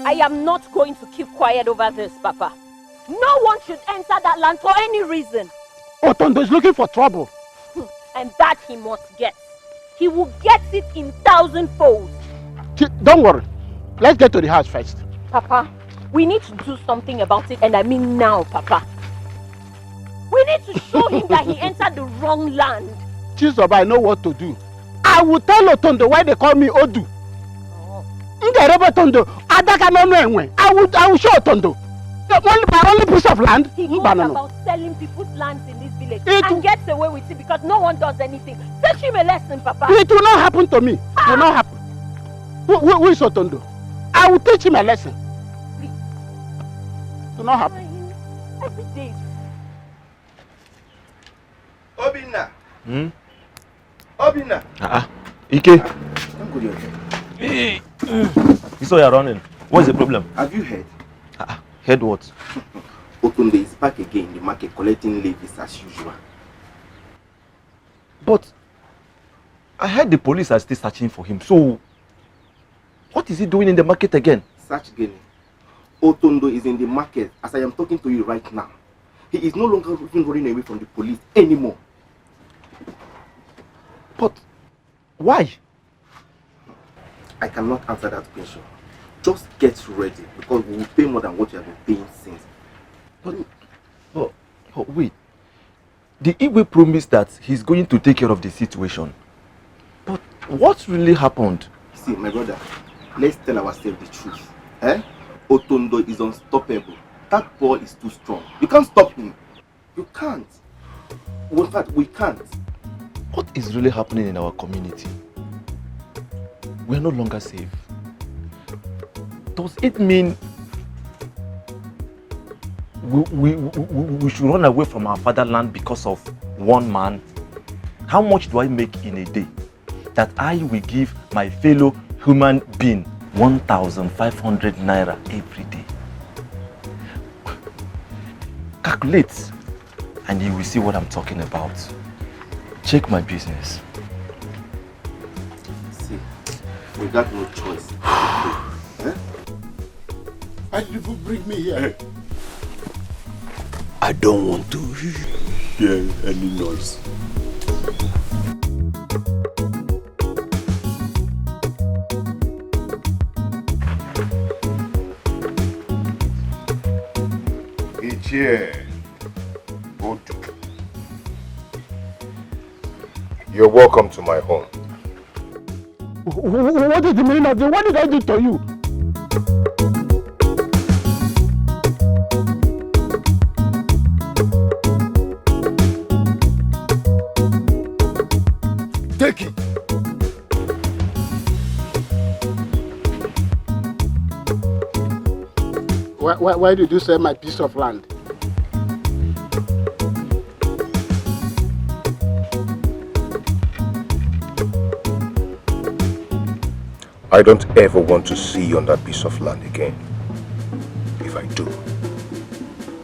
I am not going to keep quiet over this, Papa. No one should enter that land for any reason. Tonto is looking for trouble. And that he must get. He will get it in 1,000-fold. Don't worry. Let's get to the house first. Papa, we need to do something about it, and I mean now, Papa. We need to show him that he entered the wrong land. Chizoba, I know what to do. I will tell Otondo why they call me Odu. I will show Otondo. My only piece of land. He goes about selling people's lands in this village and gets away with it because no one does anything. Teach him a lesson, Papa. It will not happen to me. It will not happen. Who is Otondo? I will teach him a lesson. Please. It will not happen. Every day. Obina. Obina. Ike. I'm good. Hey. You saw you're running. What's the problem? Have you heard? Heard what? Otunde is back again in the market collecting levies as usual. But I heard the police are still searching for him. So what is he doing in the market again? Search again. Otondo is in the market as I am talking to you right now. He is no longer even running away from the police anymore. But why? I cannot answer that question. Just get ready because we will pay more than what you have been paying since. But wait. The Igwe promised that he's going to take care of the situation. But what really happened? See, my brother, let's tell ourselves the truth. Otondo is unstoppable. That boy is too strong. You can't stop him. You can't. In fact, we can't. What is really happening in our community? We are no longer safe. Does it mean we should run away from our fatherland because of one man? How much do I make in a day that I will give my fellow human being 1,500 naira every day? Calculate and you will see what I'm talking about. Check my business. See, we got no choice. Why did you bring me here? I don't want to hear any noise. You're welcome to my home. What is the meaning of this? What did I do to you? Take it. Why did you sell my piece of land? I don't ever want to see you on that piece of land again. If I do,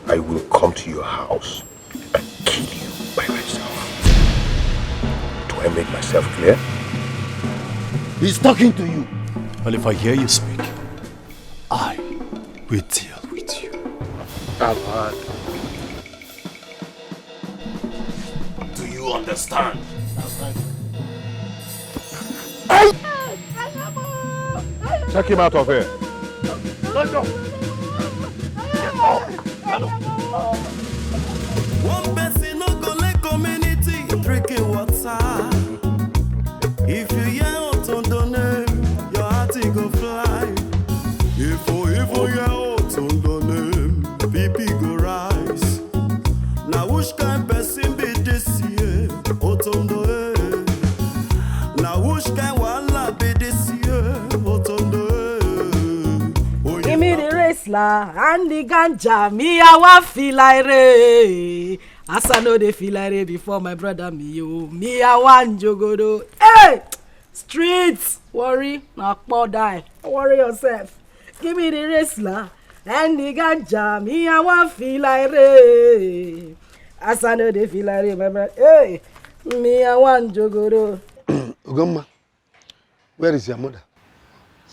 I will come to your house and kill you by myself. Do I make myself clear? He's talking to you. And if I hear you speak, I will deal with you. Do you understand? Check him out of here. One person no go let community drinking water. If you hear Otondo name, your heart go fly. If you hear Otondo name, BP go rise. Now which kind person be this year? Otondo eh. Now which kind wahala be this year? Otondo eh. Give me the wrestler and the ganja. Me I want feel like re. As I know they feel like re before my brother me yo. Me I want jogodo. Hey, streets worry knock more die. Worry yourself. Give me the wrestler and the ganja. Me I want feel like re. As I know they feel like re, my brother. Hey, me I want jogodo. Ugomma, where is your mother?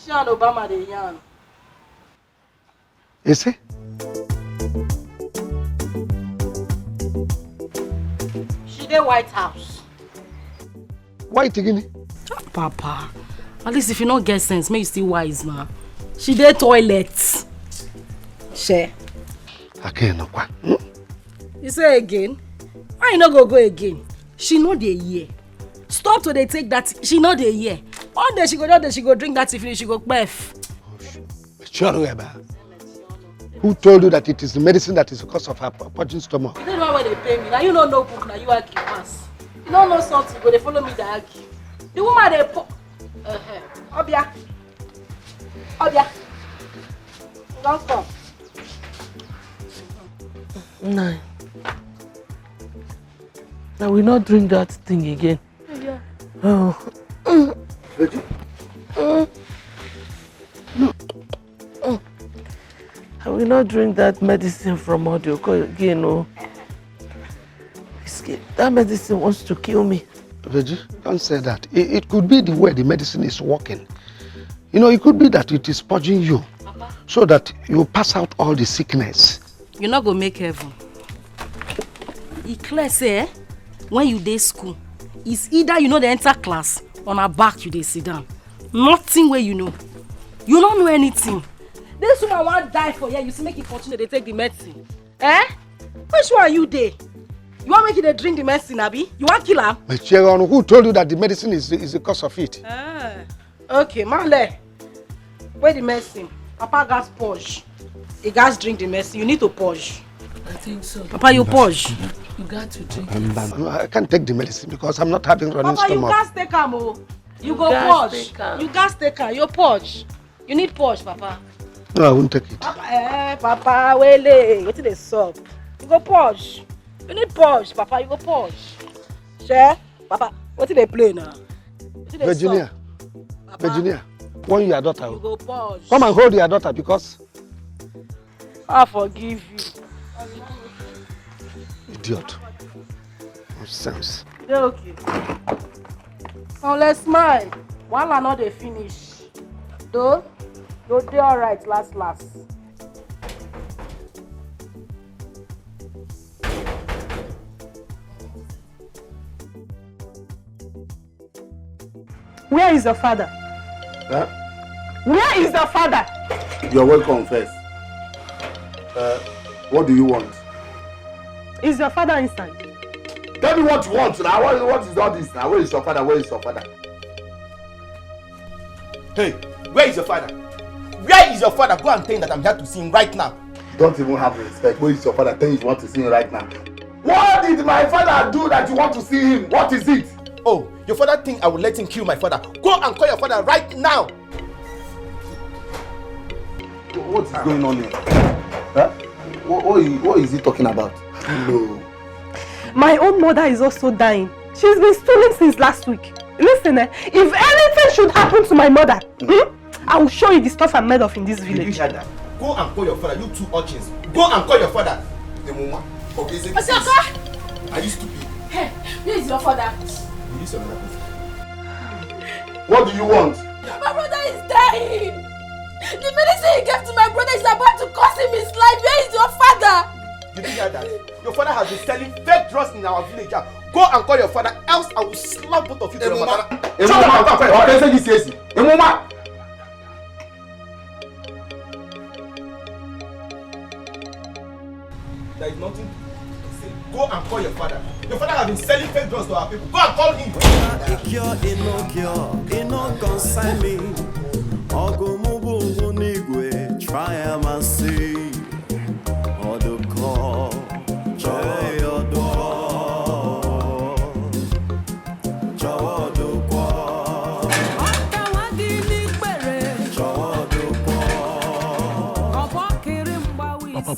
Sean Obama the yarn. You see? She dey White House. White again? Papa, at least if you don't get sense, make you still wise now. She dey toilet. Share. Again, no kwa. You say again? Why you not go again? She know dey hear. Stop till they take that. She know dey hear. One day she go drink that finish, she go bath. Who told you that it is the medicine that is the cause of her purging stomach? You don't know where they pay me. Now you don't know book. Now you argue once. You don't know something, but they follow me. They argue. The woman they put. Obia. Don't come. No. Now we not drink that thing again. Yeah. Oh. No. I will not drink that medicine from audio again. No. That medicine wants to kill me. Virgie, don't say that. It could be the way the medicine is working. You know, it could be that it is purging you, Papa, so that you pass out all the sickness. You're not going to make heaven. It clear say, when you dey school, it's either you know the enter class, on her back you dey sit down. Nothing where you know. You don't know anything. This woman won't die for you. You see, make it fortunate they take the medicine. Eh? Which one are you there? You want make it drink the medicine, Abi? You want kill her? But Sharon, who told you that the medicine is the cause of it? Ah. Okay, Male. Where the medicine? Papa gas purge. He gas drink the medicine. You need to purge. I think so. Papa, you purge. You got to drink I can't take the medicine because I'm not having running Papa, stomach. you gas take am oh. You go purge. You gas take am. You purge. You need purge, Papa. No, I won't take it. Papa, wele. What is the sub? You go purge. You need purge, Papa. You go purge. Share, Papa. What is they play now? Virginia, Virginia, warn your daughter. You go purge. Come and hold your daughter because I forgive you. Idiot. Nonsense. They okay. Now let's smile. While I know they finish. Though, they alright last. Where is your father? Huh? Where is your father? You're welcome first. What do you want? Is your father inside? Tell me what you want now. What is all this now? Where is your father? Where is your father? Hey, where is your father? Where is your father? Go and tell him that I'm here to see him right now. Don't even have respect. Where is your father? Tell him you want to see him right now. What did my father do that you want to see him? What is it? Oh, your father think I will let him kill my father. Go and call your father right now. What is going on here? Huh? What is he talking about? No. My own mother is also dying. She's been stolen since last week. Listen, if anything should happen to my mother, I will show you the stuff I'm made of in this village. Did you hear that? Go and call your father, you two urchins. Go and call your father. The mama. Okay, is it? Are you stupid? Hey, where is your father? Will you say another person? What do you want? My brother is dying. The medicine he gave to my brother is about to cost him his life. Where is your father? Did you hear that? Your father has been selling fake drugs in our village. Go and call your father, else I will slap both of you to your mother. There is nothing to say. Go and call your father. Your father has been selling fake drugs to our people. Go and call him. Try and see.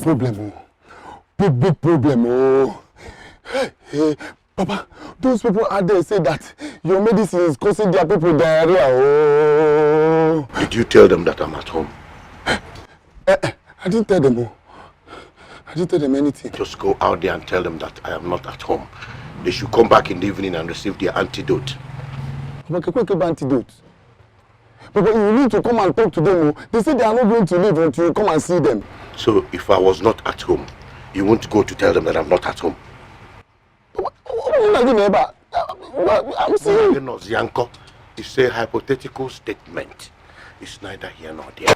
Problem. Big problem. Oh. Hey, Papa, those people out there say that your medicine is causing their people diarrhea. Oh. Did you tell them that I'm at home? I didn't tell them. Oh. I didn't tell them anything. Just go out there and tell them that I am not at home. They should come back in the evening and receive their antidote. Antidote? Papa, you need to come and talk to them. They say they are not going to leave until you come and see them. So if I was not at home, you won't go to tell them that I'm not at home? I'm saying... Yanko, it's a hypothetical statement. It's neither here nor there.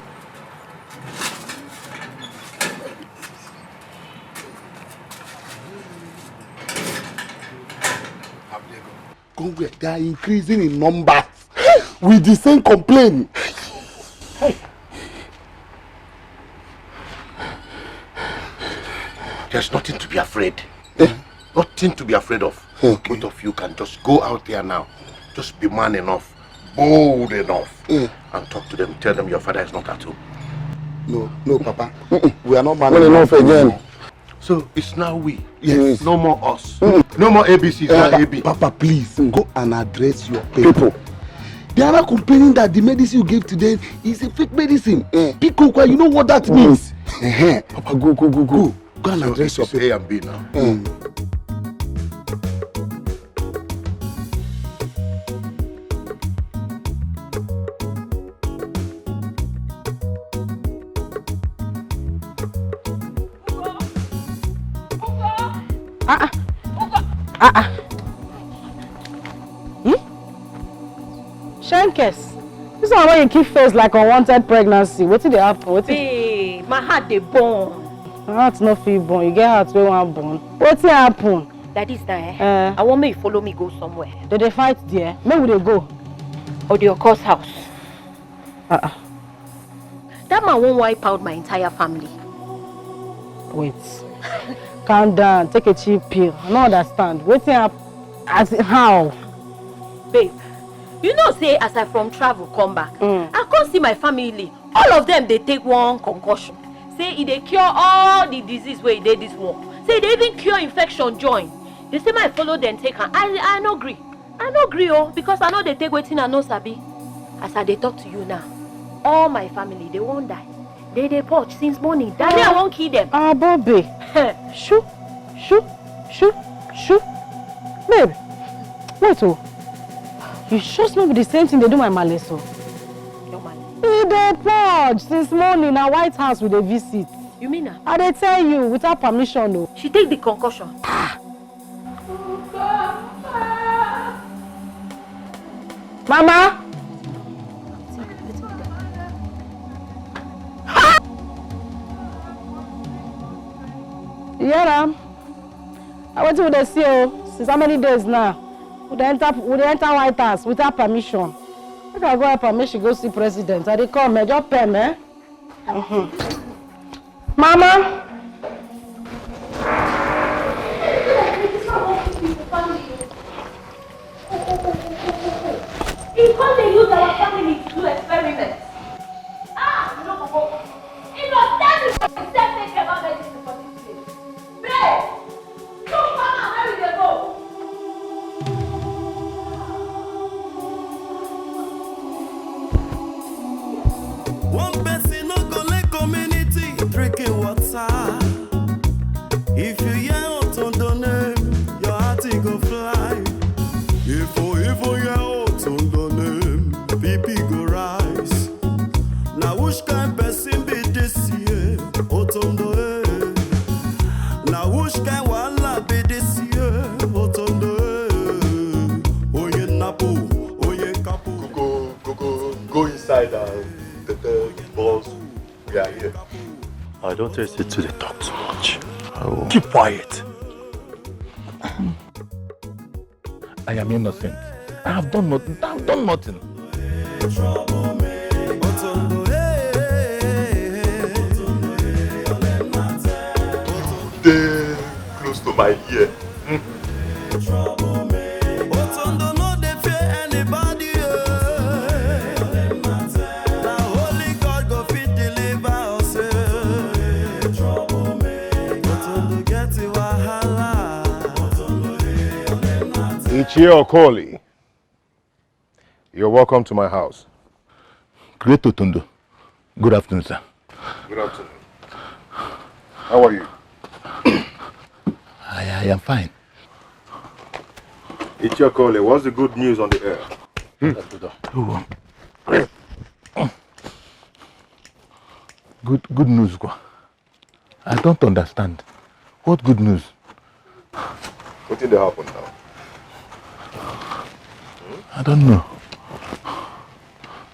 They are increasing in numbers with the same complaint. Hey. There's nothing to be afraid. Nothing to be afraid of. Okay. Both of you can just go out there now. Just be man enough, bold enough, and talk to them. Tell them your father is not at home. No, Papa. We are not man enough again. So it's now we. Yes. No more us. No more ABCs, now AB. Papa, please go and address your people. They are not complaining that the medicine you gave to them is a fake medicine. Pico, you know what that means? Papa, go. Go and address your people. A and B now. Shankes, this one where you keep face like unwanted pregnancy. What did they happen? Babe, my heart they born. My heart no feel born. You get heart where one born. What did happen? That is that. I want me to follow me go somewhere. Do they fight there? Where will they go? Or the Oko's house. That man won't wipe out my entire family. Wait. Calm down. Take a cheap pill. I don't understand. What happen? As how? Babe, you know say as I from travel come back, I can't see my family. All of them they take one concussion. Say they cure all the disease where they this one. Say they even cure infection join. They say my follow them take her. I no agree. I no agree because I know they take waiting and no sabi. As I they talk to you now, all my family they won't die. They purge since morning. Daddy I won't kill them. Bobby. Shoo. Babe, wait you sure not be the same thing they do my maleso? Your male? They purge since morning na White House with a visit. You mean that? I they tell you without permission no. She take the concussion. Mama! Yeah, I went to the CEO since how many days now? Would they enter White House without permission? If I go help her, make she go see president. I dey come, just pay me. Mama. He can't use our family to do experiments. No. He must tell me what he said take about medicine for this place. Babe! Look, Mama, where will they go? One person no go let community drinking water. If you hear out on the name, your heart go fly. If you hear out on the name, BP go rise. Now which kind person be this year? Out on the air. Now which kind wala be this year? Out on the air. Oye napo, oye kapo. Go inside the boss. We are here. I don't taste it to the talk too much. Keep quiet. I am innocent. I have done nothing. Stay close to my ear. Okoli, you're welcome to my house. Great Otondo. Good afternoon, sir. Good afternoon. How are you? I am fine. Okoli, what's the good news on the air? Good news, Kwa. I don't understand. What good news? What did happen now? I don't know.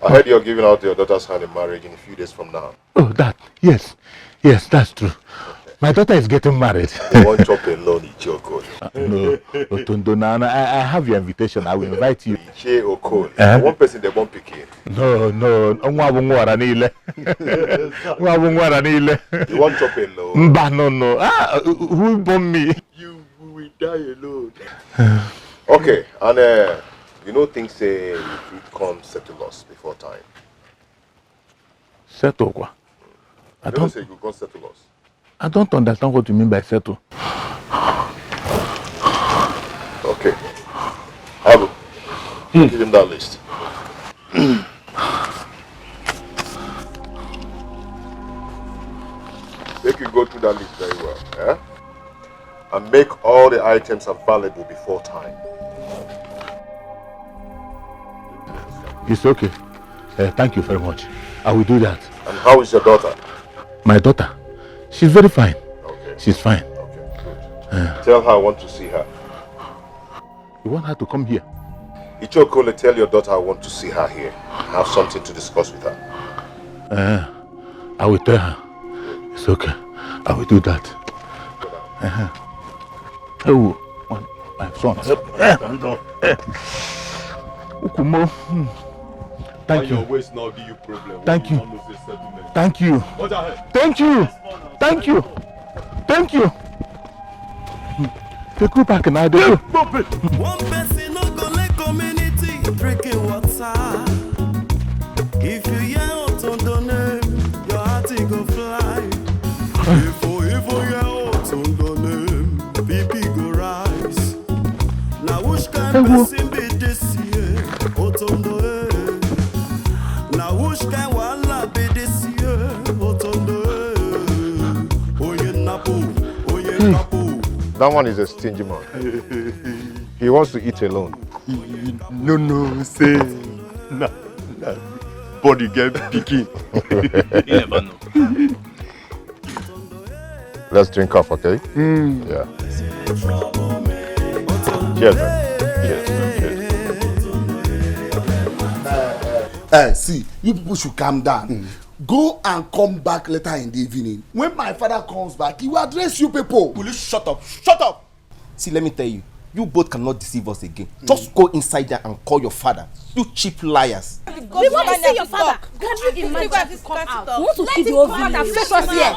I heard you're giving out your daughter's hand in marriage in a few days from now. Oh, that. Yes. Yes, that's true. Okay. My daughter is getting married. They won't chop alone, Ichi Okoli. No. Otondo, I have your invitation. I will invite you. Ichi Okoli. One person they won't pick in. No. You won't chop alone. No. Who born me? You will die alone. Okay, and you know things say you can't settle us before time. Settle what? I don't say you can't settle us. I don't understand what you mean by settle. Okay. Abu, give him that list. Make you go through that list very well, yeah? And make all the items available before time. It's okay. Thank you very much. I will do that. And how is your daughter? My daughter? She's very fine. Okay. She's fine. Okay, good. Tell her I want to see her. You want her to come here? Ichi Okoli, tell your daughter I want to see her here. I have something to discuss with her. I will tell her. It's okay. I will do that. Oh, my son. Ukumo. Thank you. Thank you. Thank you. Thank you. Thank you. Thank you. Take you back and I do. One person no go let community drinking water. If you hear Otondo name, your heart go fly. If you hear Otondo name, BP go rise. Now which kind person be this year? Otondo now which kind wala be this year? Otondo Oye Napo. That one is a stingy man. He wants to eat alone. No, say nah, body get picky. You never know. Let's drink off, okay? Yeah. Cheers, man. Cheers. See, you people should calm down. Go and come back later in the evening. When my father comes back, he will address you people. Will you shut up? Shut up! See, let me tell you, you both cannot deceive us again. Just go inside there and call your father. You cheap liars. We want to see your father. Can you imagine? Come out. We want to see the whole video. And face us here.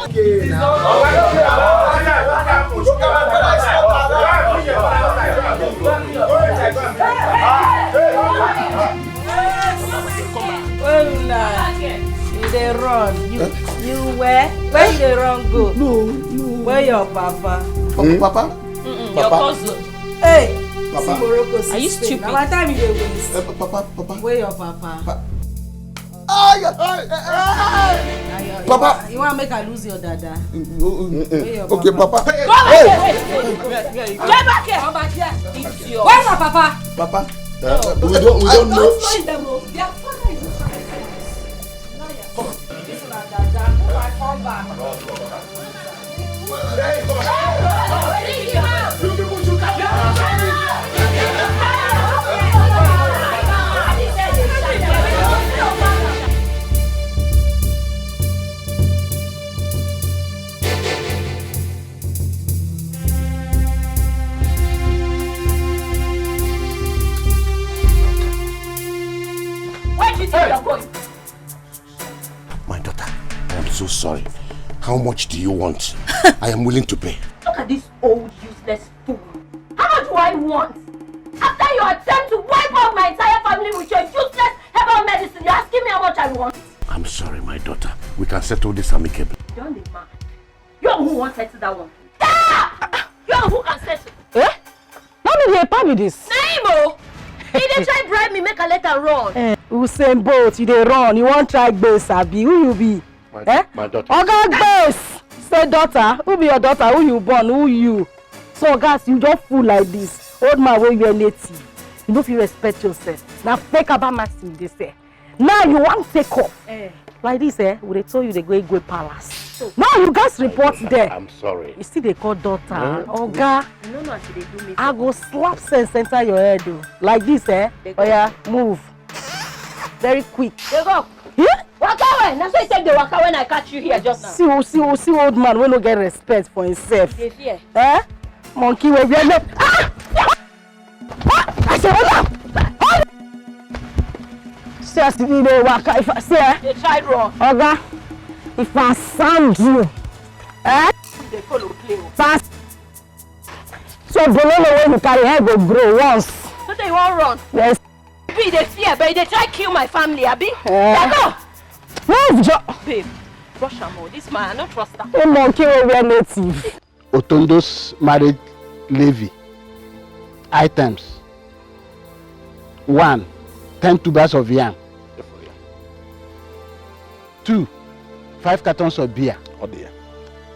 They run. You where? Where they run go? No. Where your papa? Papa? Your cousin. Hey, Papa. Morocco, are you stupid? Now what time you dey waste? Papa. Where your papa? Papa. You want to make her lose your dada? Okay, Papa. Get back here. Come back here. Where's my papa? Papa. We don't know. Their father is this one dada. Come back. Where do you think you're going? My daughter, I am so sorry. How much do you want? I am willing to pay. Look at this old useless fool. How much do I want? After your attempt to wipe out my entire family with your useless herbal medicine, you're asking me how much I want? I'm sorry, my daughter. We can settle this amicably. You're the man. You're who wants to settle that one. Ah! You're who can settle. Eh? Not me dey pay me this. Naimo! He dey try bribe me, make a letter run. Usain Bolt, you dey run. You want try gbase abi? Who you be? My daughter. Oga gbase. Say daughter. Who be your daughter? Who you born? Who you? So guys, you just fool like this. Old man wey you are native. You no fit respect yourself. Na fake about maxim dey say. Now you want take off. Like this, we they told you they go Igwe Palace. So, now you guys report there. I'm sorry. You see they call daughter. Oga. You know what they do me. I go slap sense enter your head though. Like this, Oh yeah, move. Very quick. They go. Yeah? Waka when? That's why I take the waka when I catch you here just now. See old man will not get respect for himself. They fear. Monkey will be left. I said, hold up! See, I see the waka. If I say, they try wrong. Oga, if I sound you, They follow play. fast. So the no when you carry head go grow once. So they won't run. Yes. Be they fear, but they try kill my family, Abi. Yeah. They go. Move, Babe, rush am more. This man, I don't trust her. The monkey will be a native. Otondo's marriage levy. Items. 1. 10 tubers of yam. 2. 5 cartons of beer.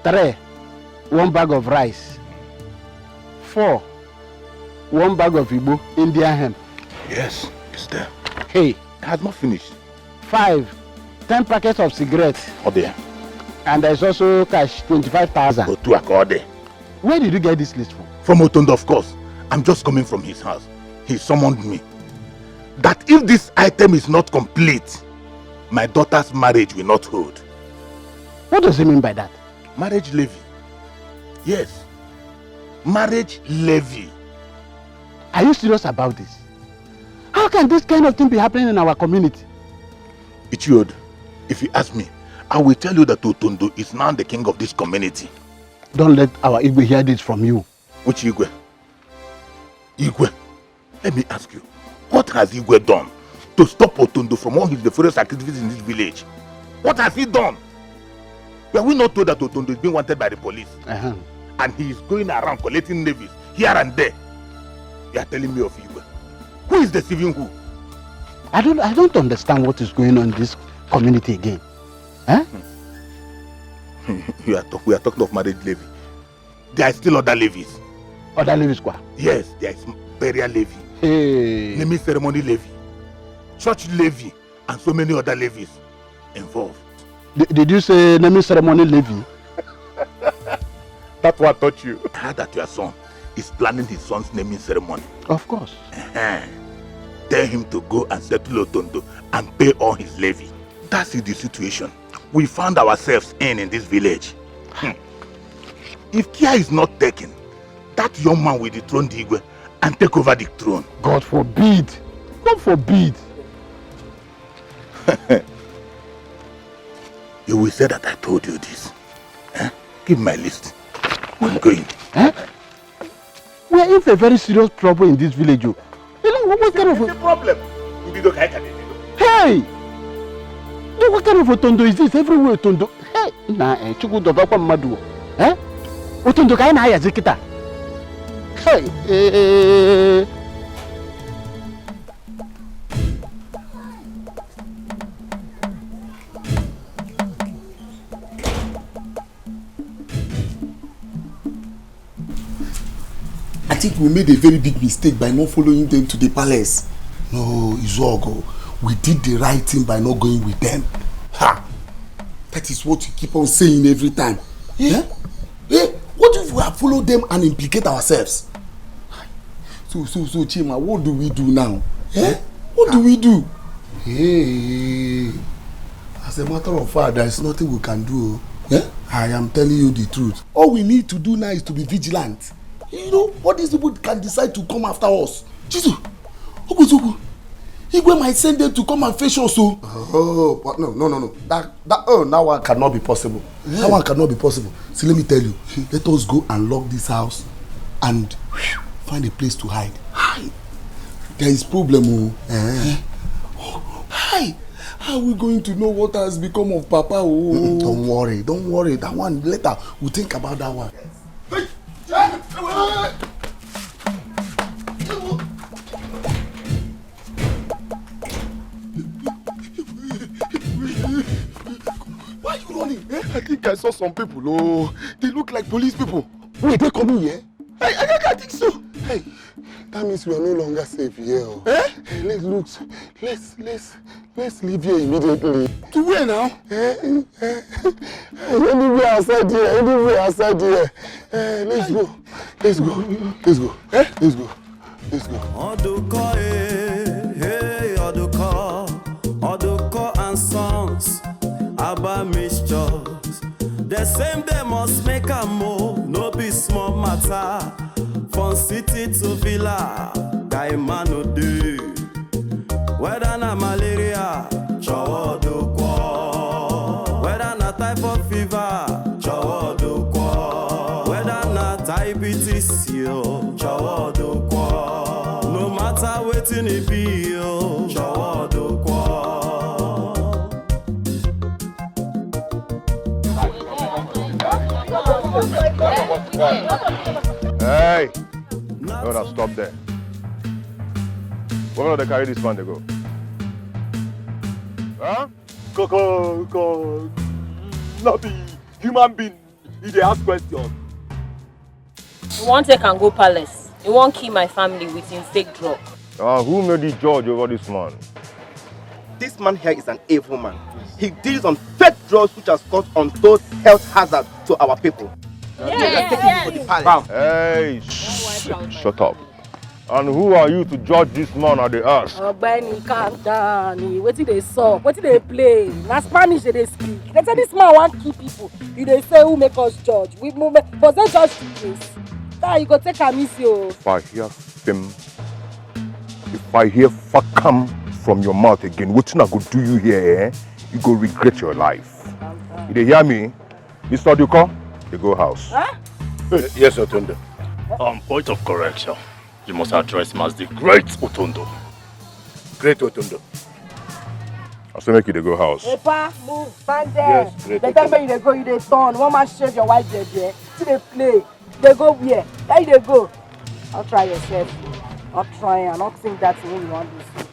3. 1 bag of rice. 4. 1 bag of Igbo Indian hemp. Yes, it's there. Hey. It has not finished. 5. 10 packets of cigarettes. And there's also cash 25,000. Where did you get this list from? From Otondo, of course. I'm just coming from his house. He summoned me. That if this item is not complete, my daughter's marriage will not hold. What does he mean by that? Marriage levy. Yes. Marriage levy. Are you serious about this? How can this kind of thing be happening in our community? Ichiod, if you ask me, I will tell you that Otondo is now the king of this community. Don't let our Igwe hear this from you. Which Igwe? Igwe, let me ask you, what has Igwe done to stop Otondo from all his nefarious activities in this village? What has he done? Were we not told that Otondo is being wanted by the police? And he is going around collecting levies here and there? You are telling me of Igwe. Who is deceiving who? I don't understand what is going on in this community again. We are talking of marriage levy. There are still other levies. Other levies quoi? Yes, there is burial levy, naming ceremony levy, church levy, and so many other levies involved. Did you say naming ceremony levy? That's what I taught you. I heard that your son is planning his son's naming ceremony. Of course. Tell him to go and settle Otondo and pay all his levy. That's the situation we found ourselves in this village. If care is not taken, that young man will dethrone the Igwe and take over the throne. God forbid. God forbid. You will say that I told you this. Give my list. I'm going. We are in a very serious trouble in this village. You know what kind of a problem? Hey! What kind of Otondo is this? Everywhere Otondo. Hey! Nah, Chuku Dovakwa Madu. Otondo kaya na haya zikita. Hey! I think we made a very big mistake by not following them to the palace. No, Izuogo, we did the right thing by not going with them. Ha! That is what you keep on saying every time. Yeah? What if we have followed them and implicate ourselves? So, Chima, what do we do now? What do we do? Hey, as a matter of fact, there is nothing we can do. I am telling you the truth. All we need to do now is to be vigilant. You know, what these people can decide to come after us. Jesus, Igwe might send them to come and face us. Oh, but no. That one cannot be possible. That one cannot be possible. See, let me tell you. Let us go and lock this house and find a place to hide. Hide. There is problem. Hide. How are we going to know what has become of Papa? Don't worry. That one later. We'll think about that one. Why are you running? I think I saw some people. Oh, they look like police people. Wait, they coming here? I think so. Hey, that means we are no longer safe here. Hey, let's Let's leave here immediately. To where now? Anywhere outside here, anywhere outside here. Let's go. Let's go. Let's go. Let's go. Let's go. Oduko, hey, Oduko and Sons, Abba mixtures. The same they must make a move, no be small matter. From city to villa, guy man no do. Whether na malaria, chowo Oduko. Whether na typhoid fever, chowo Oduko. Whether na diabetes, yo, chowo Oduko. No matter wetin it be, yo, chowo Oduko. Hey! No, no, stop there. Where do they carry this man to go? Huh? Go. Not be human being. They ask questions. You want to can go palace. You won't kill my family with him fake drug. Who made the judge over this man? This man here is an evil man. He deals on fake drugs which has caused untold health hazard to our people. Hey, shut up. And who are you to judge this man at the house? Benny, calm down. What did they saw? What did they play? Na Spanish they speak. They say this man want kill people. You they say who make us judge? We move, but they judge the case. Now you go take a miss you. If I hear fuck come from your mouth again, what I go do you here? Eh? You go regret your life. You they hear me? Mr. Duko, they go house. Huh? Yes, Otondo. Point of correction. You must address him as the great Otondo. Great Otondo. I say make you they go house. Hey, pa, move, stand there. Yes, great. The time when you go, you they turn. One man shave your white there. See they play. They go where? There they go. I'll try yourself. I'll try and not think that's what you want to see.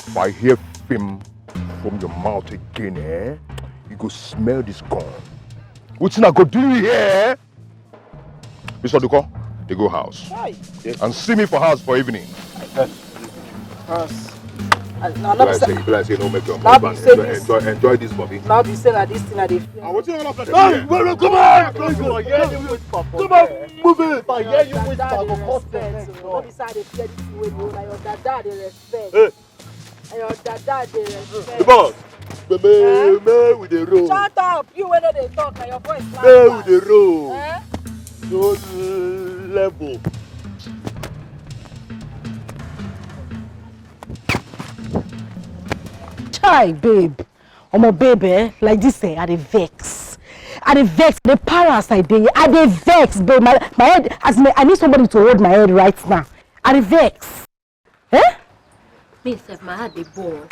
If I hear film from your mouth again, eh? You go smell this gun. What I go do here? Mr. Duko, they go house. Yes. And see me for house for evening. House. Say no make your husband enjoy this, Bobby. Now be saying that this thing that they feel. What's all of that? Come on! Come on, move it! I hear you whisper, I go cost them. What is that they fear this way? Your dada they respect. Your dada they respect. Come on! Me with the road. Shut up! You when they talk and your voice loud. Me with the road. No level. Hi, babe. My baby, like this, I dey vex. The power aside there, I dey vex, babe. My head, I need somebody to hold my head right now. I dey vex. Me self, my heart dey bore.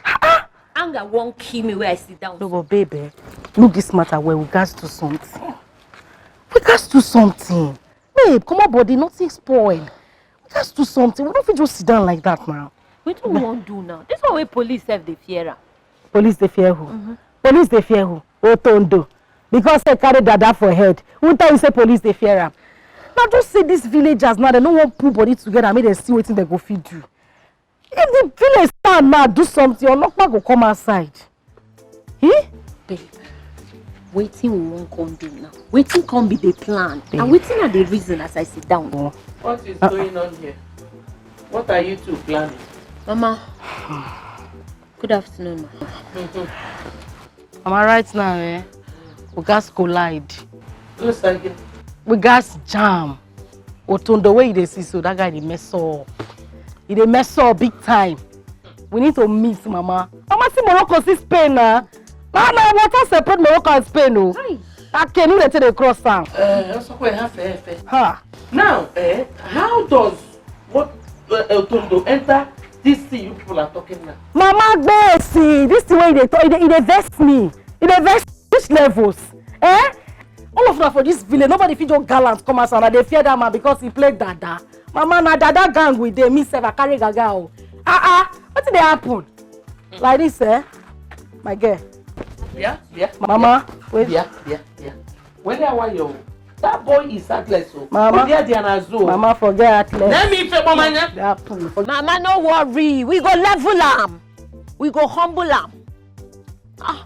Anger won't kill me where I sit down. No, but baby, look this matter where we got to do something. Babe, come on, body, nothing spoil. We got to do something. We don't fit just sit down like that now. What do we want to do now? This one where police have the fear. Police they fear who? Police they fear who? Otondo. Because they carry dada for head. Who tell you say police they fear am? Now just say these villagers now, they don't want put body together and make them see what they go feed you. If the village stand now do something, your lockman go come outside. Babe, waiting we won't come do now. Waiting come be the plan. Babe. And waiting are the reason as I sit down. What is going on here? What are you two planning? Mama. Good afternoon, ma. Mama, right now, we gas collide. Who's again? We gas jam. Otondo way they see so that guy they mess up. He dey mess up big time. We need to meet Mama. Mama see Morocco see Spain now. Now water separate Morocco and Spain no. I can't even let they cross town. Now, how does what Otondo enter this thing you people are talking now? Mama, see this the way they talk. They vex me. They vex which levels? All of them for this village, nobody fit just gallant come outside and they fear that man because he played dada. Mama, na dada gang with them. Me self, I carry gaga. What did they happen? Like this, my girl. Yeah. Mama, wait. Yeah. When I want you, That boy is heartless. Mama, forget heartless. Let me say, Mama, no worry. We go level am. We go humble am. Ah.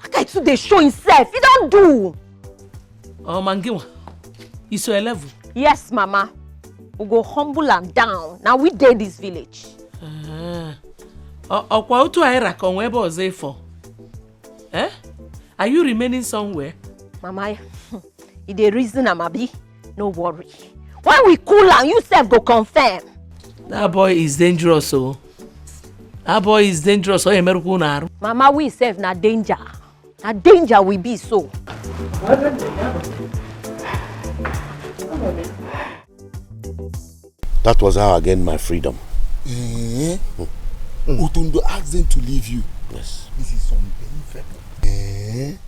That guy too, they show himself. He don't do. Oh, Mangiwa. He's so 11. Yes, Mama. We go humble am down. Now we did this village. Eh? Are you remaining somewhere? Mama, if they reason am abi, no worry. When we cool am, you self go confirm. That boy is dangerous, oh. That boy is dangerous, oh. Mama, we self na danger. Na danger we be so. That was how I gained my freedom. Otondo asked them to leave you. Yes. This is unbelievable.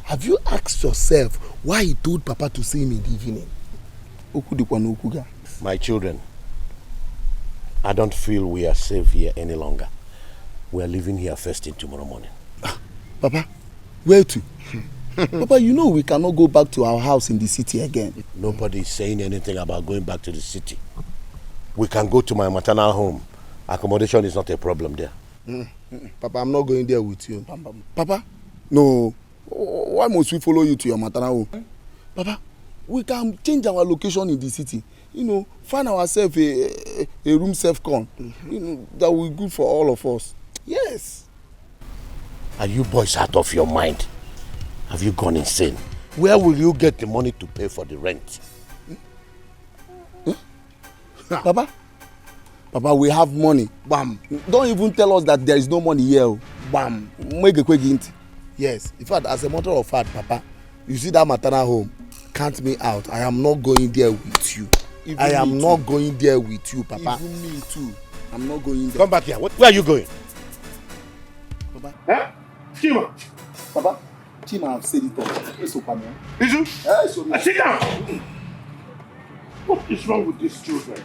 Have you asked yourself why he told Papa to see him in the evening? My children, I don't feel we are safe here any longer. We are leaving here first thing tomorrow morning. Papa, where to? Papa, you know we cannot go back to our house in the city again. Nobody is saying anything about going back to the city. We can go to my maternal home. Accommodation is not a problem there. Papa, I'm not going there with you. Papa, no. Why must we follow you to your maternal home? Papa, we can change our location in the city. You know, find ourselves a room self-con. You know, that will be good for all of us. Yes. Are you boys out of your mind? Have you gone insane? Where will you get the money to pay for the rent? Papa, we have money. Bam. Don't even tell us that there is no money here. Bam. Make a quick hint. Yes. In fact, as a matter of fact, Papa, you see that maternal home, count me out. I am not going there with you. I am not going there with you, Papa. Even me too. I'm not going there. Come back here. Where are you going? Papa. Huh? Chima. Papa. Chima, I've said it all. It's okay, man. Iju? Yes, okay. Sit down. What is wrong with these children?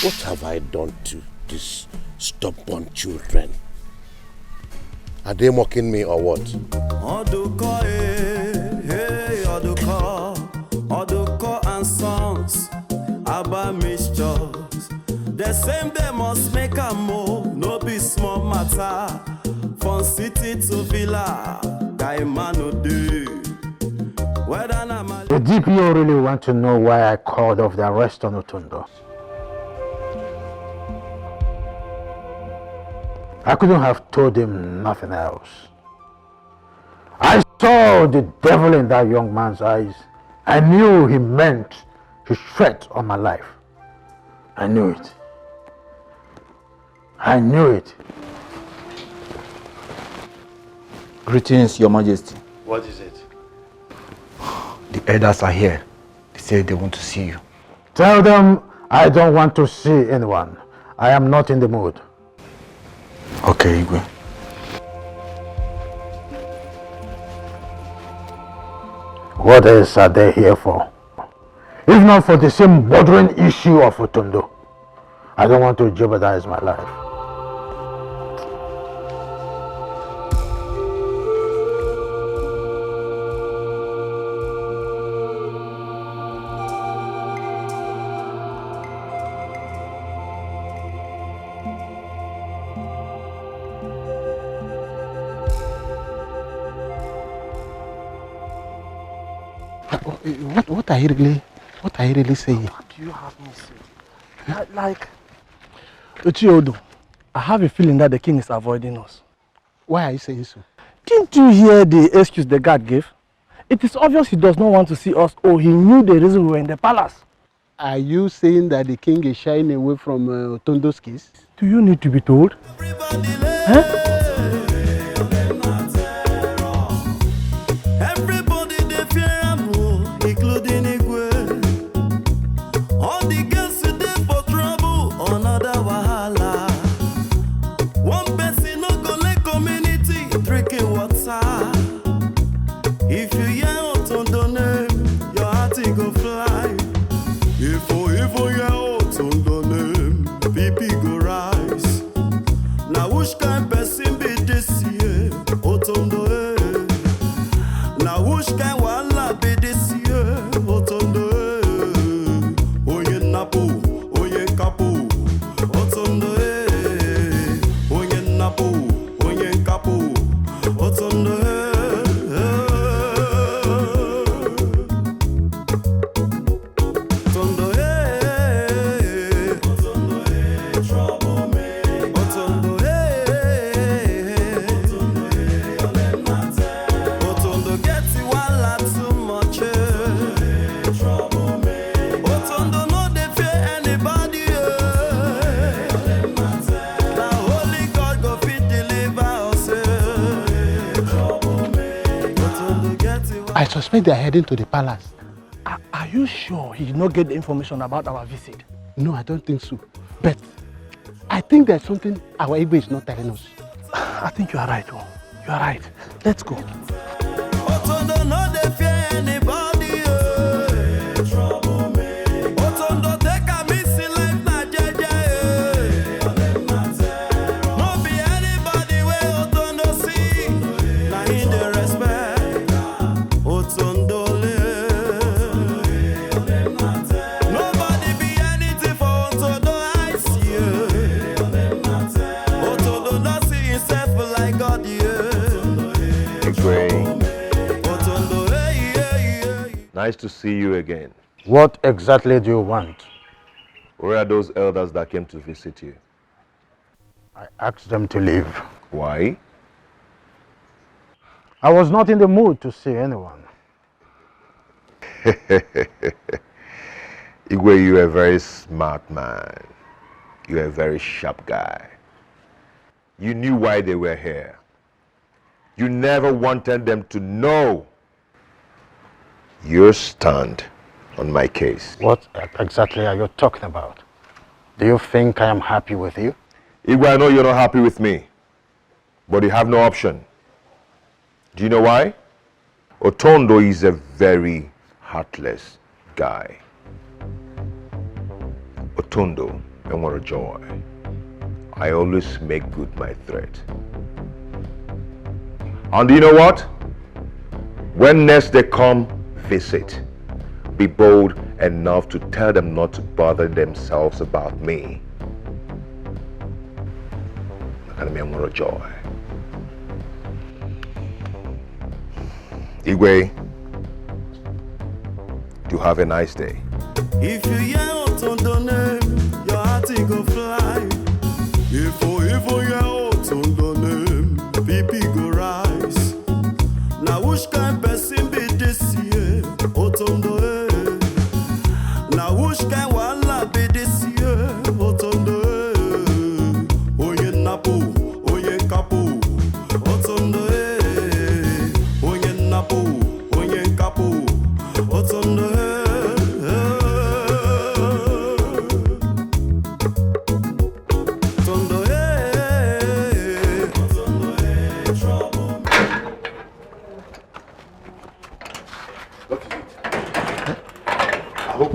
What have I done to these stubborn children? Are they mocking me or what? Oduko and sons, Abba mixtures. The same they must make a move, no be small matter. From city to villa, guy man no do. The DPO really want to know why I called off the arrest on Otondo. I couldn't have told him nothing else. I saw the devil in that young man's eyes. I knew he meant his threat on my life. I knew it. I knew it. Greetings, Your Majesty. What is it? The elders are here. They say they want to see you. Tell them I don't want to see anyone. I am not in the mood. Okay, Igwe. What else are they here for? If not for the same bothering issue of Otondo. I don't want to jeopardize my life. What are you really saying? What do you have me say? Like, Uchiodo, I have a feeling that the king is avoiding us. Why are you saying so? Didn't you hear the excuse the guard gave? It is obvious he does not want to see us, or he knew the reason we were in the palace. Are you saying that the king is shying away from Otondo's case? Do you need to be told? Huh? Now which can wala be this year? Otondo, oye napo, oye kapo. Otondo, oye napo, oye kapo. Otondo. I suspect they are heading to the palace. Are you sure he did not get the information about our visit? No, I don't think so. But I think there's something our Igwe is not telling us. I think you are right. Oh. You are right. Let's go. Otondo no dey fear anybody. Trouble me. Otondo take a missing life na jeje. No be anybody wey Otondo see. Na him dey respect. Otondo le. Nobody be anything for Otondo eyes. Otondo no see himself like God. Nice to see you again. What exactly do you want? Where are those elders that came to visit you? I asked them to leave. Why? I was not in the mood to see anyone. Igwe, you're a very smart man. You're a very sharp guy. You knew why they were here. You never wanted them to know. You stand on my case. What exactly are you talking about? Do you think I am happy with you? Igwe, I know you're not happy with me, but you have no option. Do you know why? Otondo is a very heartless guy. Otondo, and what a joy. I always make good my threat. And do you know what? When next they come visit, be bold enough to tell them not to bother themselves about me. And what a joy. Igwe, you have a nice day. If you hear Otondo name, your heart go fly. If you hear Otondo name, BP go rise. Now which kind person be this year? Otondo now which kind wala be this year? Otondo oye napo, oye kapo. Otondo oye napo, oye kapo. Otondo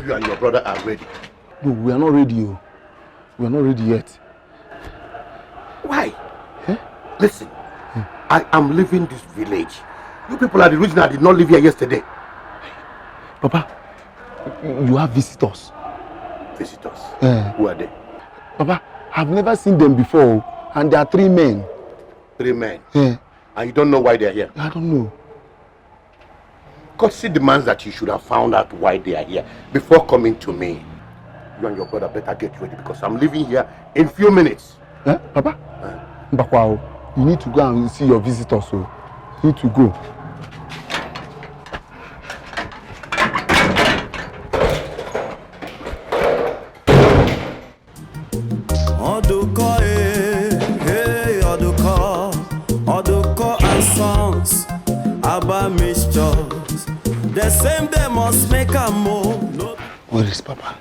You and your brother are ready. No, we are not ready. We are not ready yet. Why? Listen, I am leaving this village. You people are the reason I did not live here yesterday. Papa, you have visitors. Visitors? Yeah. Who are they? Papa, I've never seen them before, and there are 3 men. 3 men? Yeah. And you don't know why they are here? I don't know. Courtesy demands that you should have found out why they are here before coming to me. You and your brother better get ready because I'm leaving here in few minutes. Papa? Bakwao, you need to go and see your visitors. So you need to go. Oduko and sons, Abba mixtures. The same they must make a move. Where is Papa?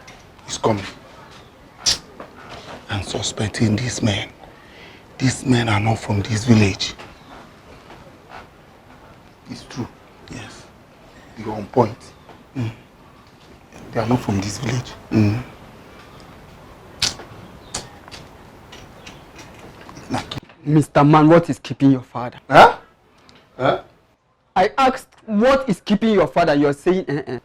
He's coming. I'm suspecting these men. These men are not from this village. It's true. Yes. You're on point. They are not from this village. Mr. Man, what is keeping your father? Huh? I asked, what is keeping your father? You're saying,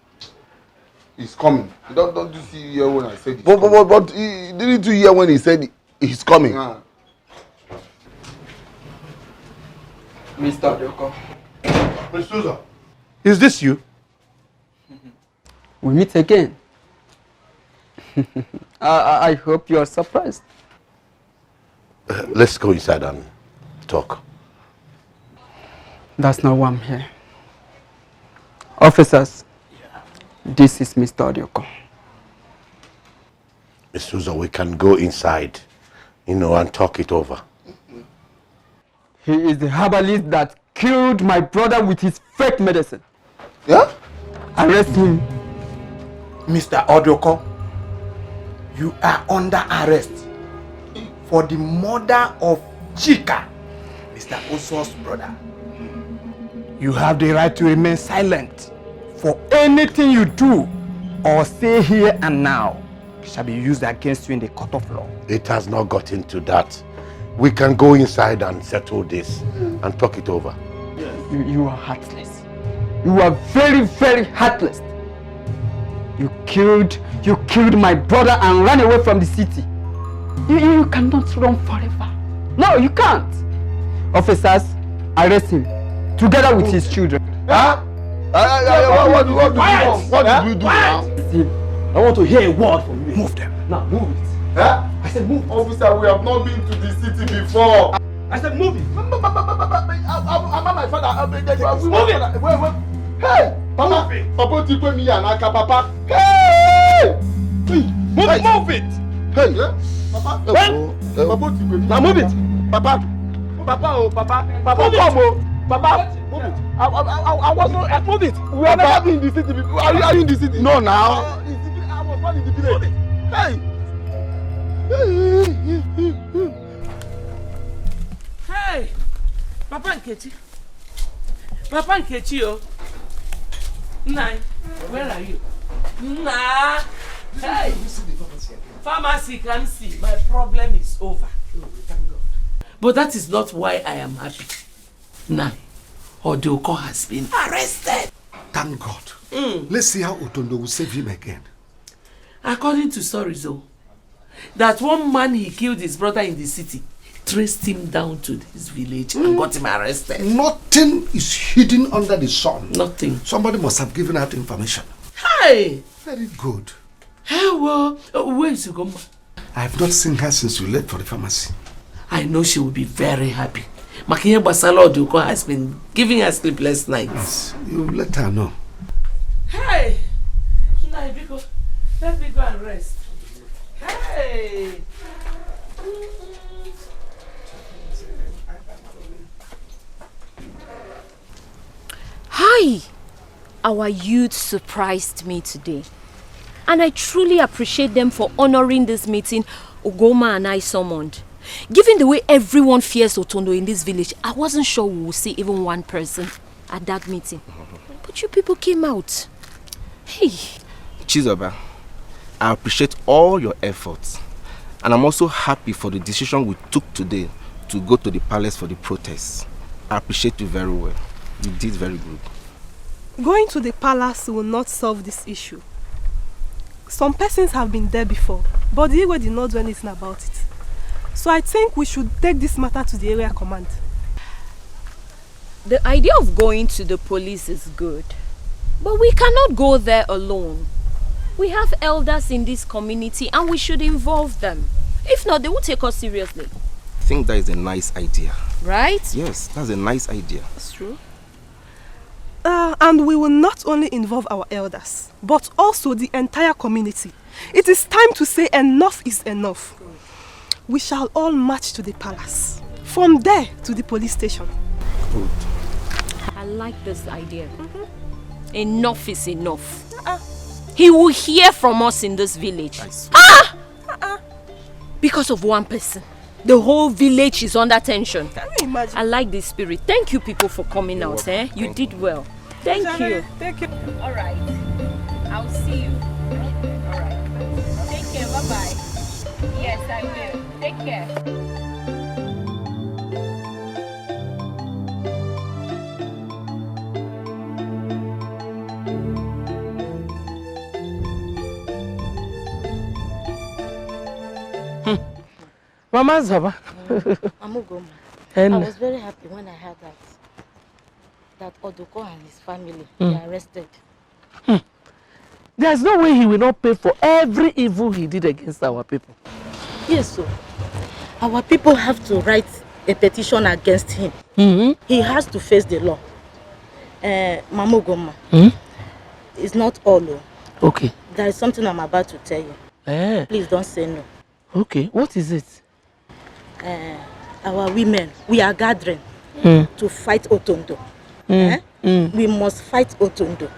He's coming. Don't you see here when I said he's coming? But didn't you hear when he said he's coming? Mr. Doko. Mr. Souza, is this you? We meet again. I hope you are surprised. Let's go inside and talk. That's not why I'm here. Officers, this is Mr. Odioko. Mr. Souza, we can go inside, and talk it over. He is the herbalist that killed my brother with his fake medicine. Yeah? Arrest him. Mr. Odioko, you are under arrest for the murder of Chika, Mr. Oso's brother. You have the right to remain silent, for anything you do or say here and now shall be used against you in the court of law. It has not gotten to that. We can go inside and settle this and talk it over. You are heartless. You are very, very heartless. You killed my brother and ran away from the city. You cannot run forever. No, you can't. Officers, arrest him together with his children. What did we do now? I want to hear a word from you. Move them. Now, move it. Huh? I said move. Officer, we have not been to the city before. I said move it. I'm my father. Move it. Wait. Hey, Papa. Papa, take me and Aka, Papa. Hey! Move it. Hey, Papa. Papa, now move it. Papa, come on. Papa, move it. I wasn't. Move it. We have never been in the city before. Are you in the city? No, now. I was born in the village. Hey. Hey, Papa Nkechi, oh. Nai, where are you? Nah. Hey, pharmacy can see my problem is over. But that is not why I am happy. Nai, Odioko has been arrested. Thank God. Let's see how Otondo will save him again. According to stories, though, that one man he killed his brother in the city traced him down to his village and got him arrested. Nothing is hidden under the sun. Nothing. Somebody must have given out information. Hey! Very good. Hey, well, where is Ugoma? I have not seen her since we left for the pharmacy. I know she will be very happy. Makinya Basala Odioko has been giving her sleepless nights. Yes, you let her know. Hey! Let me go and rest. Hey! Hi! Our youth surprised me today. And I truly appreciate them for honoring this meeting Ugoma and I summoned. Given the way everyone fears Otondo in this village, I wasn't sure we would see even one person at that meeting. But you people came out. Hey! Chizoba, I appreciate all your efforts. And I'm also happy for the decision we took today to go to the palace for the protests. I appreciate you very well. You did very good. Going to the palace will not solve this issue. Some persons have been there before, but the Igwe did not do anything about it. So I think we should take this matter to the area command. The idea of going to the police is good, but we cannot go there alone. We have elders in this community and we should involve them. If not, they will take us seriously. I think that is a nice idea. Right? Yes, that's a nice idea. That's true. And we will not only involve our elders, but also the entire community. It is time to say enough is enough. We shall all march to the palace. From there to the police station. Good. I like this idea. Enough is enough. He will hear from us in this village. Because of one person. The whole village is under tension. Can you imagine? I like this spirit. Thank you people for coming out. You did well. Thank you. Thank you. All right. I'll see you. All right. Take care. Bye-bye. Yes, I will. Take care. Mama's Baba. Amugoma. And I was very happy when I heard that Odoko and his family were arrested. There's no way he will not pay for every evil he did against our people. Yes, so our people have to write a petition against him. He has to face the law. Mamugoma. It's not all. Okay. There is something I'm about to tell you. Please don't say no. Okay, what is it? Our women, we are gathering to fight Otondo. We must fight Otondo.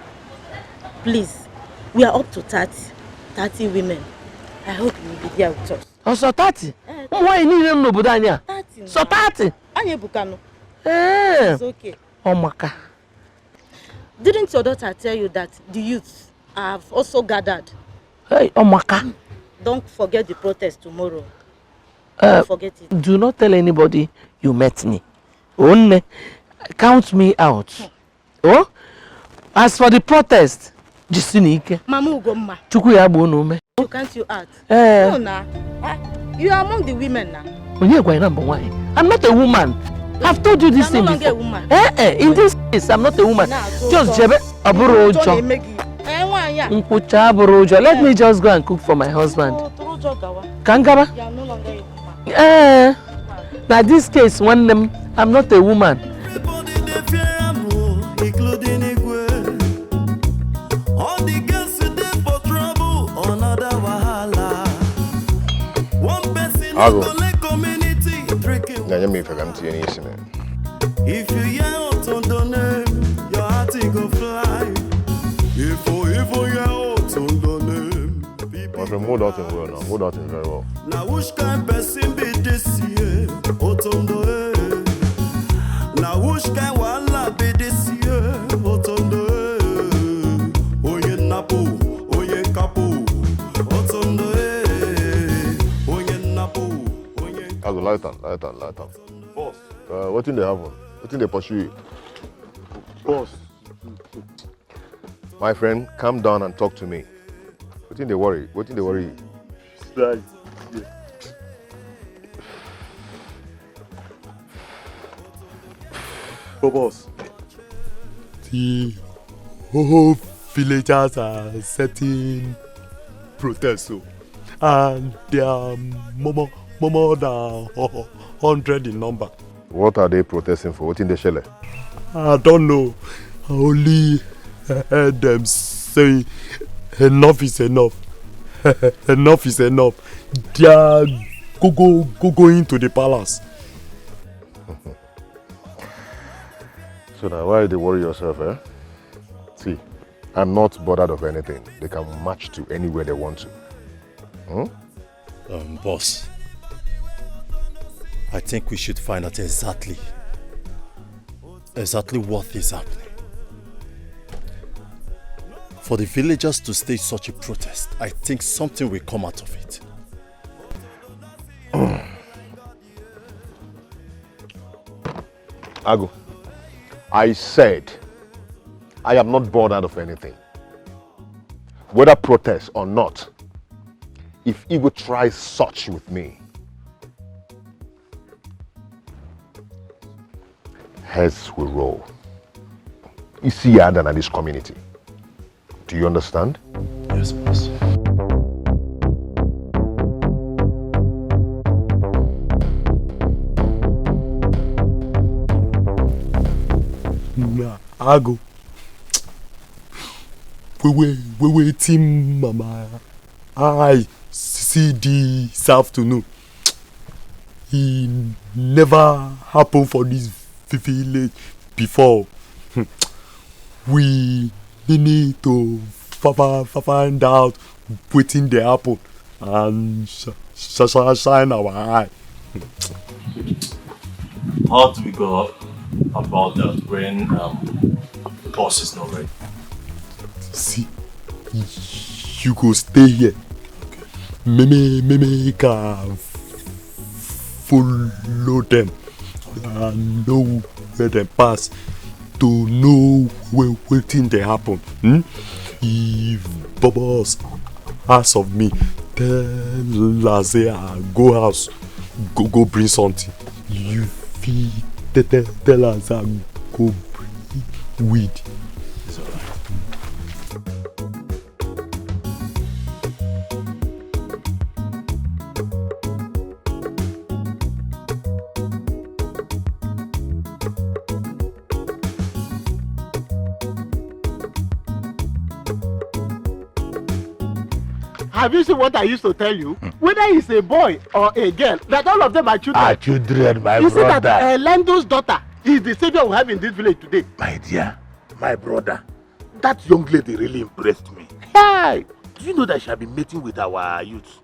Please, we are up to 30 women. I hope you will be there with us. Also 30? Why you need no budanya? 30. So 30? Anye Bukano. It's okay. Oh Maka. Didn't your daughter tell you that the youths have also gathered? Hey, oh Maka. Don't forget the protest tomorrow. Don't forget it. Do not tell anybody you met me. Only count me out. Oh? As for the protest, Jisunike. Mamu Ugomma. Chukuya Bonume. You can't you act? No, nah. You are among the women now. I'm not a woman. I've told you this thing before. In this case, I'm not a woman. Just Jebe Aburojo. Let me just go and cook for my husband. Kangaba? Now this case, I'm not a woman. Ago. If you hear Otondo name, your heart go fly. If you hear Otondo name, my friend, moved out in well now. Moved out in very well. now which kind person be this year? Otondo now which kind wala be this year? Otondo oye napo, oye kapo. Otondo oye napo. Ago, light on. Boss. What thing they happen? What thing they pursue you? Boss. My friend, calm down and talk to me. What thing they worry? What thing they worry you? Right. Yeah. Oh, boss. The whole villagers are setting protests, and they are more than 100 in number. What are they protesting for? What in the shell? I don't know. I only heard them say enough is enough. Enough is enough. They are going to the palace. So now why do you worry yourself, eh? See, I'm not bothered of anything. They can march to anywhere they want to. Boss, I think we should find out exactly what is happening. For the villagers to stage such a protest, I think something will come out of it. Ago, I said I am not bothered of anything. Whether protest or not, if Igbo tries such with me, heads will roll. You see Adam and this community. Do you understand? Yes, boss. Nah, Ago. We team mama. I see this afternoon. It never happened for this village before. We need to find out waiting the apple and shine our eye. How do we go about that when the boss is not ready? See, you go stay here. Okay. Maybe can follow them and know where they pass to know where things they happen. If Bobos asks of me, tell Lazia go house go bring something. You fit tell us and go bring weed. It's alright. Have you seen what I used to tell you? Whether it's a boy or a girl, that all of them are children. Are children, my you brother. see that Lendo's daughter is the savior we have in this village today. My dear, my brother, that young lady really impressed me. Hey, do you know that she had been meeting with our youth?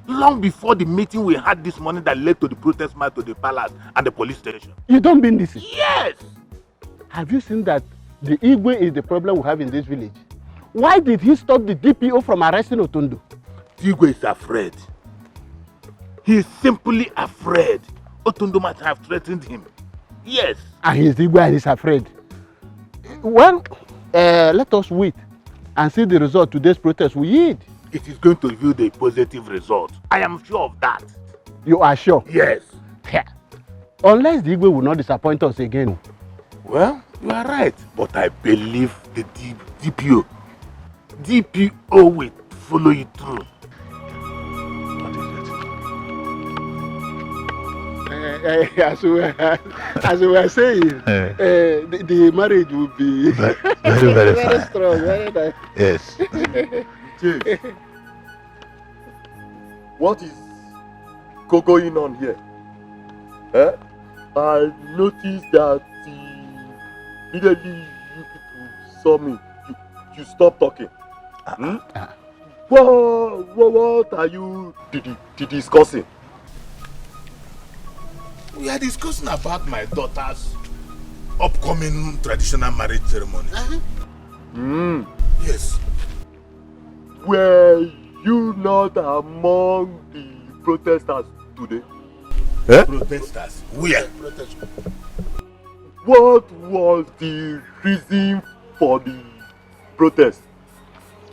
Long before the meeting we had this morning that led to the protest march to the palace and the police station. You don't mean this? Yes! Have you seen that the Igwe is the problem we have in this village? Why did he stop the DPO from arresting Otondo? Igwe is afraid. He is simply afraid. Otondo might have threatened him. Yes. And he's Igwe and he's afraid. Well, let us wait and see the result today's protest will yield. It is going to yield a positive result. I am sure of that. You are sure? Yes. Yeah. Unless the Igwe will not disappoint us again. Well, you are right. But I believe the DPO will follow you through. As we were saying, the marriage will be very fine. strong. Very nice. Yes. Chief, what is going on here? I noticed that immediately you people saw me, you stopped talking. What are you discussing? We are discussing about my daughter's upcoming traditional marriage ceremony. Yes. Were you not among the protesters today? Protesters? Where? What was the reason for the protest?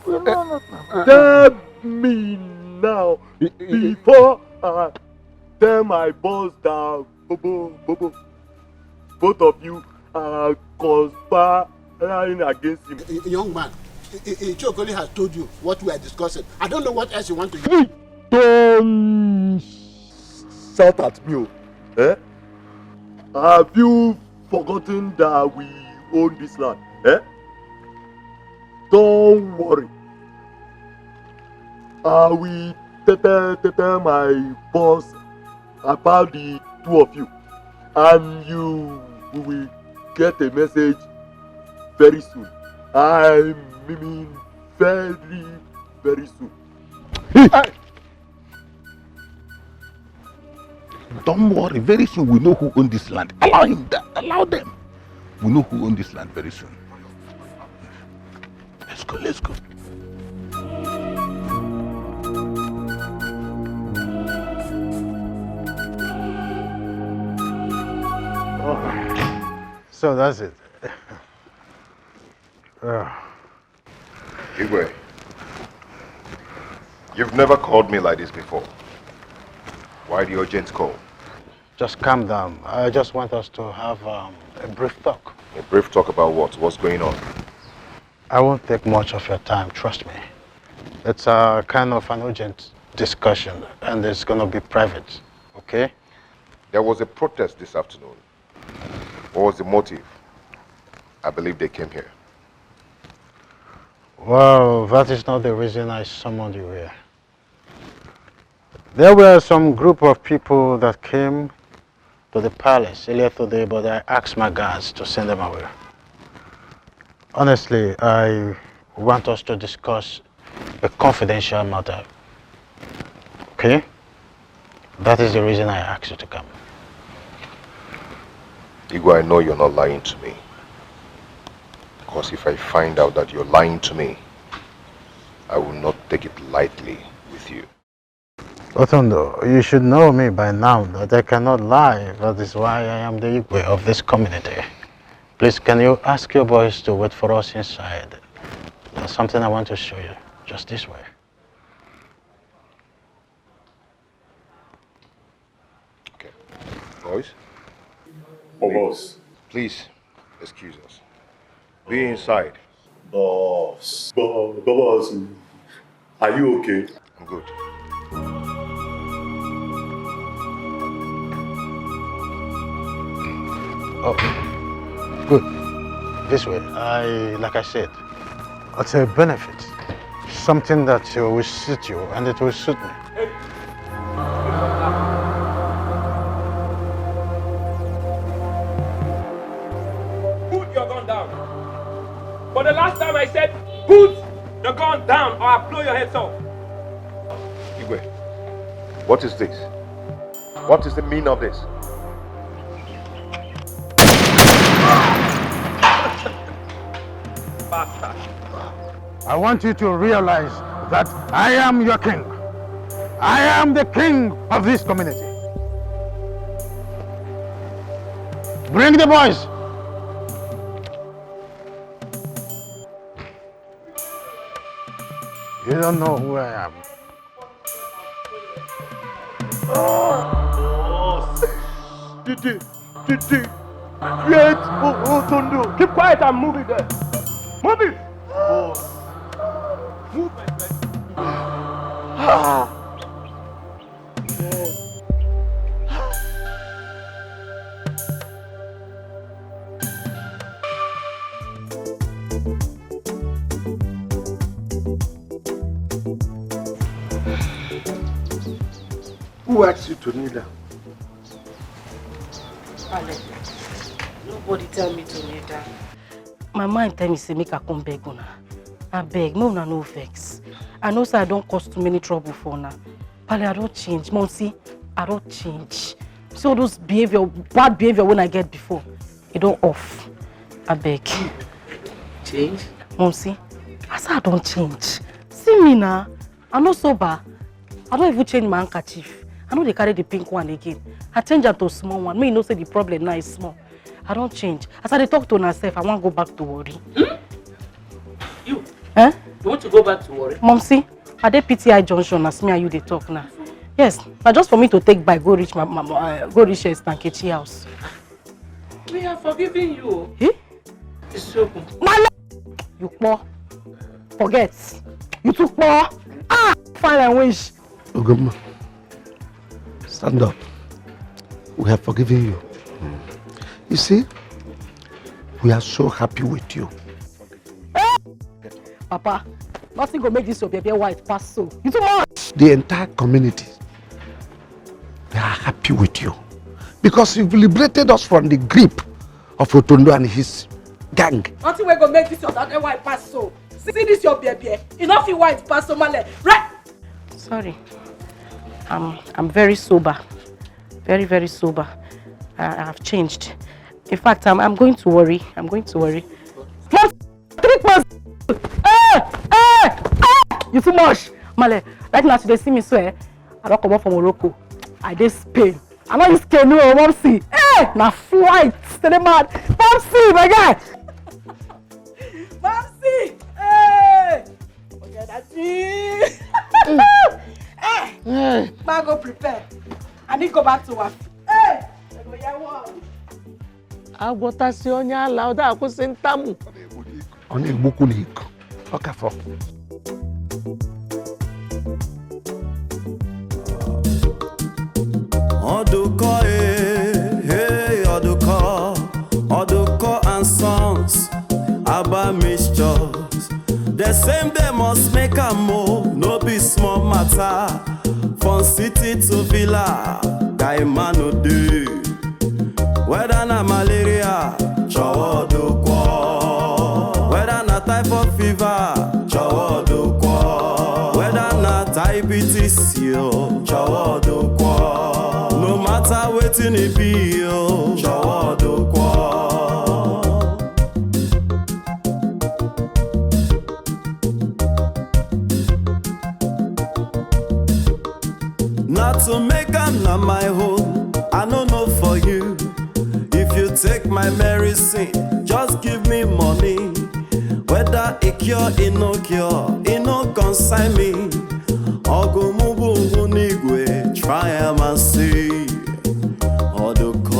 Tell me now, before I tell my boss that Bobo, both of you are conspiring against him. Young man, Okoli has told you what we are discussing. I don't know what else you want to do. Don't shout at me. Have you forgotten that we own this land? Don't worry. I will tell my boss about the two of you, and you will get a message very soon. I mean very, very soon. Don't worry, very soon we know who owns this land. Allow him that. Allow them. We know who owns this land very soon. Let's go. So that's it. Igwe, you've never called me like this before. Why the urgent call? Just calm down. I just want us to have a brief talk. A brief talk about what? What's going on? I won't take much of your time, trust me. It's a kind of an urgent discussion and it's going to be private, okay? There was a protest this afternoon. What was the motive? I believe they came here. Well, that is not the reason I summoned you here. There were some group of people that came to the palace earlier today, but I asked my guards to send them away. Honestly, I want us to discuss a confidential matter. Okay? That is the reason I asked you to come. Igwe, I know you're not lying to me. Because if I find out that you're lying to me, I will not take it lightly with you. Otondo, you should know me by now that I cannot lie. That is why I am the Igwe of this community. Please, can you ask your boys to wait for us inside? There's something I want to show you, just this way. Boys? Boss. Please, excuse us. Be inside. Boss. Boss. Are you okay? I'm good. Oh, good. This way. Like I said, it's a benefit. Something that will suit you and it will suit me. Put your gun down. For the last time I said, put the gun down or I'll blow your heads off. Igwe, what is this? What is the meaning of this? Bastard. I want you to realize that I am your king. I am the king of this community. Bring the boys. You don't know who I am. Didi. Wait, Tonto. Keep quiet and move it there. Move it. Move my friend. Who asked you to kneel down? Alex, nobody tell me to kneel down. My mind tell me say make I come beg una. I beg, no una no vex. I know say I don't cause too many trouble for una. Pale, I don't change. Mom, see, I don't change. See all those bad behavior when I get before, it don't off. I beg. Change? Mom, see, I say I don't change. See me now, I'm not sober. I don't even change my handkerchief. I know they carry the pink one again. I change them to a small one. Me, you know, say the problem now is small. I don't change. As I talk to myself, I want to go back to worry. You? Eh? You want to go back to worry? Mom, see, at the PTI junction, as me and you they talk now. Yes, but just for me to take by, go reach Stankechi house. We are forgiving you. Eh? It's so good. You poor. Forget. You too poor. Ah, fine and wish. Ogama, stand up. We have forgiven you. You see, we are so happy with you. Papa, nothing gonna make this your baby white pass so. You too much. The entire community, they are happy with you. Because you've liberated us from the grip of Otondo and his gang. Nothing we gonna make this your baby white pass so. See this your baby. Enough you white pass so male. Right? Sorry. I'm very sober. Very, very sober. I have changed. In fact, I'm going to worry. I'm going to worry. 3 months. You too much. Male, right now they see me swear. I don't come up from Morocco. I did Spain. I know you scared no, Mom see. Now flight. Stay mad. Mom see, my guy. Mom see. Hey. Okay, that's it. Hey. Man, go prepare. I need to go back to work. Hey. Agwọtasị onye ala ọ da-akwụsị ntamu. Ọ na-egbukwu n'iko. Ọ ka fọ. Oduko, hey, Oduko and Sons, Abba mixtures. The same day must make a move, no be small matter. From city to villa, guy man no do. Whether na malaria, chowo Oduko. Whether na typhoid fever, chowo Oduko. Whether na diabetes, yo, chowo Oduko. No matter wetin e be, yo, chowo Oduko. Not to make am na my home, I no know for you. If you take my medicine, just give me money. Whether e cure, e no cure, e no concern me. Ogumubu unigwe, try am and see. Oduko.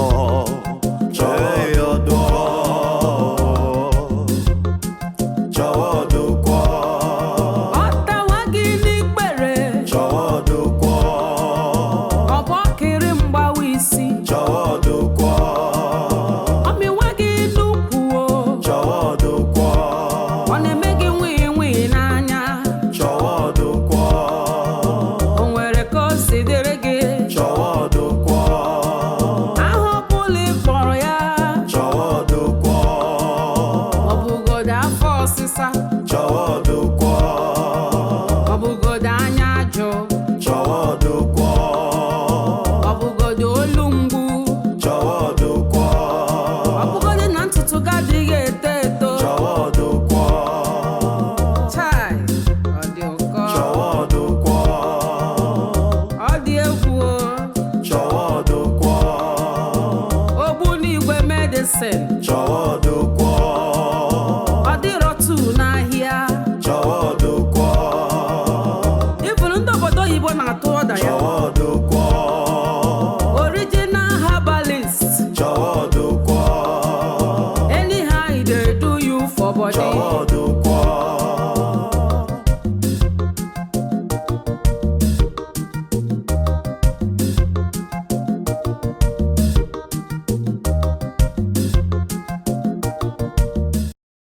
jọ̀wọ́ dòkọ́.